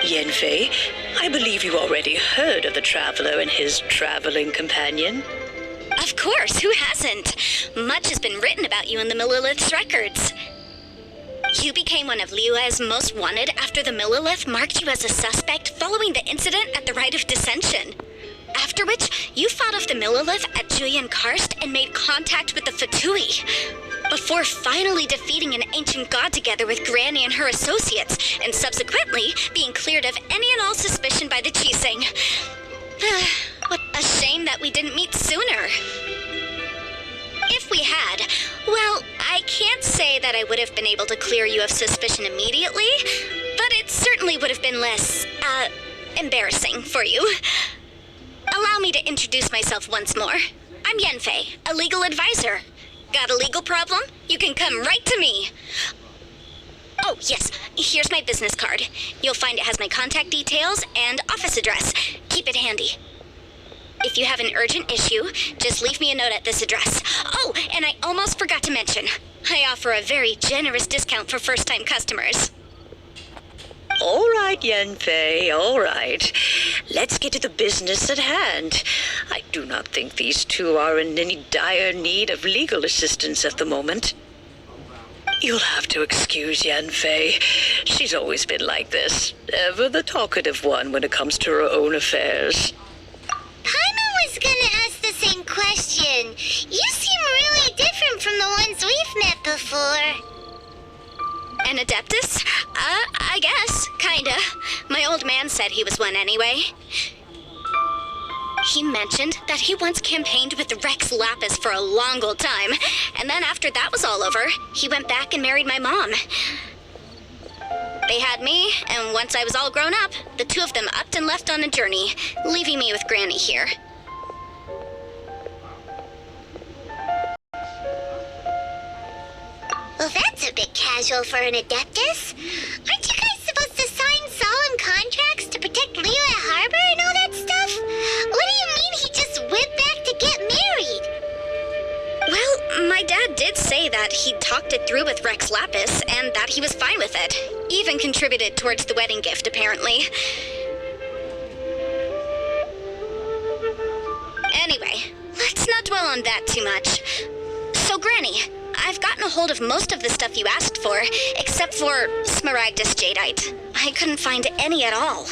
Yanfei, I believe you already heard of the traveler and his traveling companion. Of course, who hasn't? Much has been written about you in the Millilith's records. You became one of Liyue's most wanted after the Millilith marked you as a suspect following the incident at the Rite of Dissension. After which, you fought off the Millilith at Julian Karst and made contact with the Fatui, before finally defeating an ancient god together with Granny and her associates, and subsequently being cleared of any and all suspicion by the Chiseng. What a shame that we didn't meet sooner. If we had, well, I can't say that I would have been able to clear you of suspicion immediately, but it certainly would have been less, embarrassing for you. Allow me to introduce myself once more. I'm Yanfei, a legal advisor. Got a legal problem? You can come right to me. Oh, yes, here's my business card. You'll find it has my contact details and office address. Keep it handy. If you have an urgent issue, just leave me a note at this address. Oh, and I almost forgot to mention, I offer a very generous discount for first-time customers. All right, Yanfei, all right. Let's get to the business at hand. I do not think these two are in any dire need of legal assistance at the moment. You'll have to excuse Yanfei. She's always been like this, ever the talkative one when it comes to her own affairs. Paimon was gonna ask the same question. You seem really different from the ones we've met before. An Adeptus? I guess, kinda. My old man said he was one anyway. He mentioned that he once campaigned with Rex Lapis for a long old time, and then after that was all over, he went back and married my mom. They had me, and once I was all grown up, the two of them upped and left on a journey, leaving me with Granny here. Well, that's a bit casual for an Adeptus. Aren't you guys supposed to sign solemn contracts to protect Liyue Harbor and all that stuff? What do you mean he just went back to get married? Well, my dad did say that he'd talked it through with Rex Lapis, and that he was fine with it. Even contributed towards the wedding gift, apparently. Anyway, let's not dwell on that too much. So, Granny, I've gotten a hold of most of the stuff you asked for, except for Smaragdus Jadeite. I couldn't find any at all.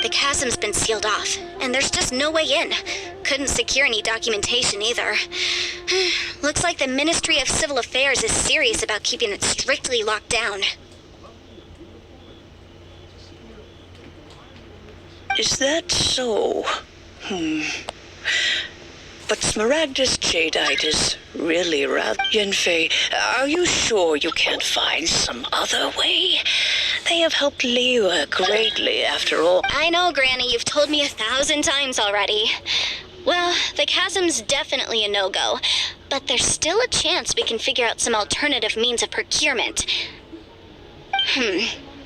The chasm's been sealed off, and there's just no way in. Couldn't secure any documentation either. Looks like the Ministry of Civil Affairs is serious about keeping it strictly locked down. Is that so? But Smaragdus Jadeite is really rather... Yanfei, are you sure you can't find some other way? They have helped Liyue greatly, after all. I know, Granny, you've told me 1,000 times already. Well, the chasm's definitely a no-go, but there's still a chance we can figure out some alternative means of procurement.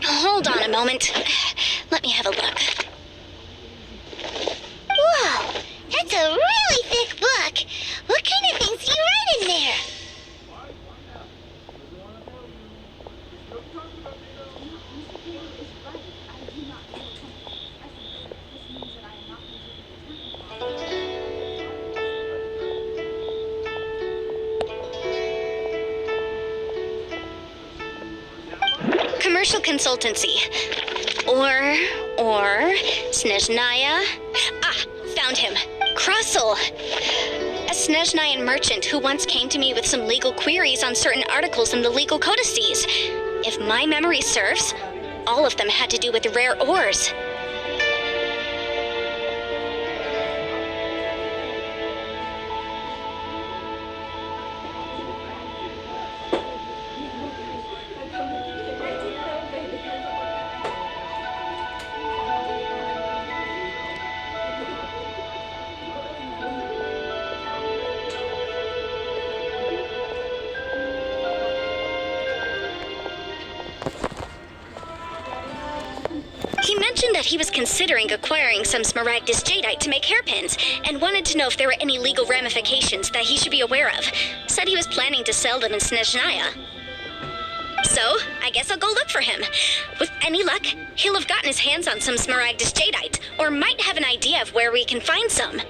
Hold on a moment. Let me have a look. Whoa, that's a really thick book. What kind of things do you write in there? Commercial consultancy. Or Snezhnaya. Ah, found him. Krusel. A Snezhnayan merchant who once came to me with some legal queries on certain articles in the legal codices. If my memory serves, all of them had to do with rare ores. He mentioned that he was considering acquiring some Smaragdus Jadeite to make hairpins, and wanted to know if there were any legal ramifications that he should be aware of. Said he was planning to sell them in Snezhnaya. So, I guess I'll go look for him. With any luck, he'll have gotten his hands on some Smaragdus jadeite, or might have an idea of where we can find some.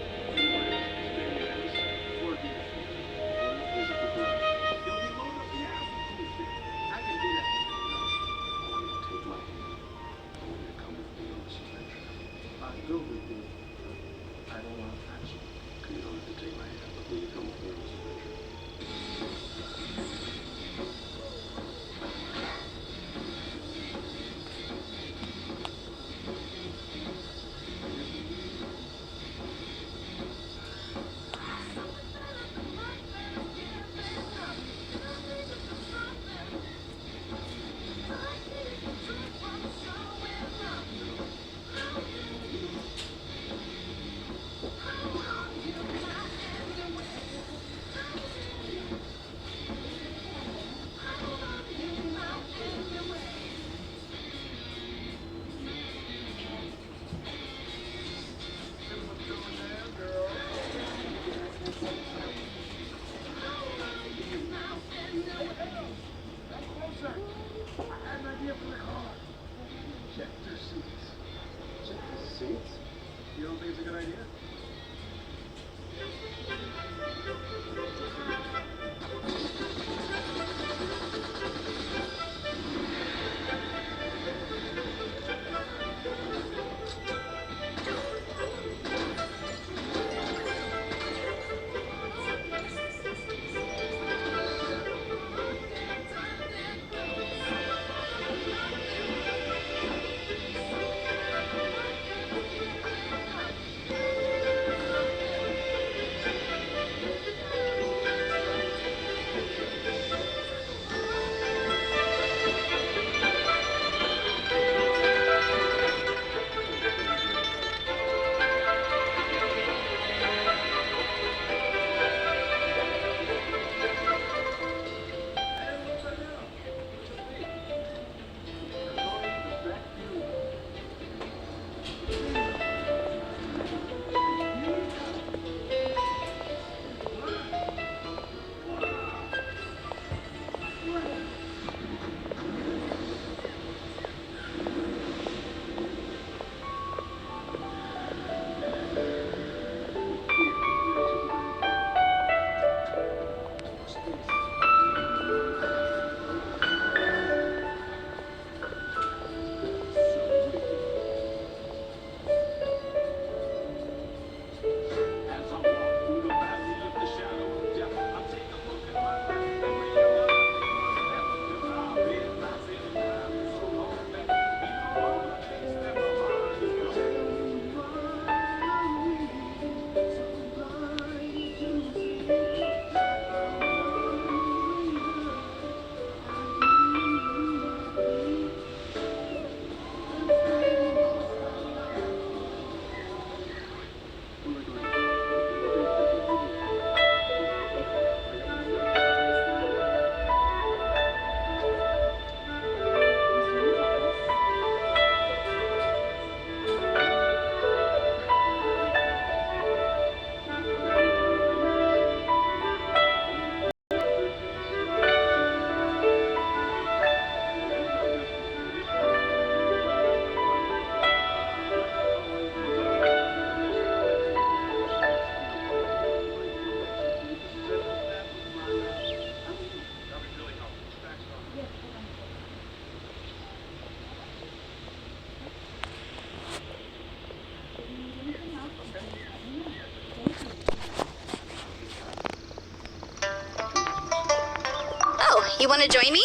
You want to join me?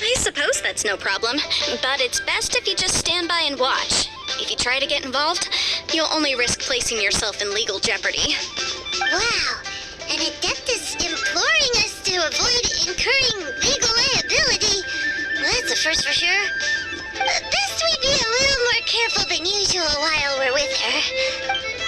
I suppose that's no problem, but it's best if you just stand by and watch. If you try to get involved, you'll only risk placing yourself in legal jeopardy. Wow, an Adeptus imploring us to avoid incurring legal liability. Well, that's a first for sure. Best we be a little more careful than usual while we're with her.